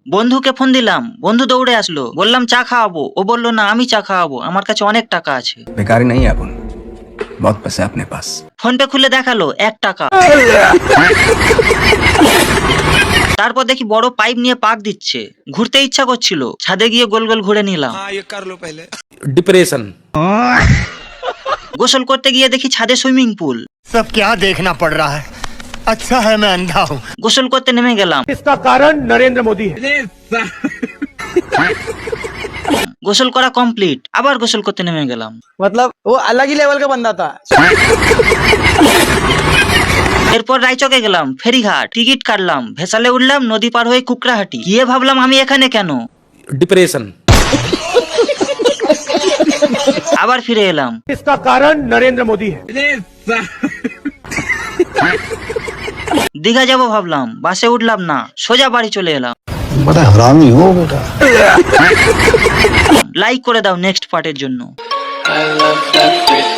বন্ধুকে ফোন দিলাম, বন্ধু দৌড়ে আসলো। বললাম চা খাওয়াবো, ও বললো না আমি চা খাওয়াবো, আমার কাছে অনেক টাকা আছে। बेकारी नहीं है अपन, बहुत पैसा है अपने पास। ফোনটা খুলে দেখালো 1 টাকা। তারপর দেখি বড় পাইপ নিয়ে পাক দিচ্ছে। ঘুরতে ইচ্ছা করছিল, ছাদে গিয়ে গোল গোল ঘুরে নিলাম। डिप्रेशन। গোসল করতে গিয়ে দেখি ছাদে সুইমিং পুল। सब क्या देखना पड़ रहा है, अच्छा है मैं अंधा हूँ। গোসল করতে নেমে গেলাম। इसका कारण नरेंद्र मोदी है। গোসল করা কমপ্লিট, আবার গোসল করতে নেমে গেলাম। मतलब वो अलग ही लेवल का बंदा था। এরপর রায়চকে গেলাম, ফেরিঘাট, টিকিট কাটলাম, ভেসালে উঠলাম, নদী পার হয়ে কুকড়াহাটি গিয়ে ভাবলাম আমি এখানে কেন। डिप्रेशन। আবার ফিরে এলাম। इसका कारण नरेंद्र मोदी है। দীঘা যাবো ভাবলাম, বাসে উঠলাম না, সোজা বাড়ি চলে এলাম। बड़ा हरामी हो बेटा। লাইক করে দাও নেক্সট পার্টের জন্য। I love everything.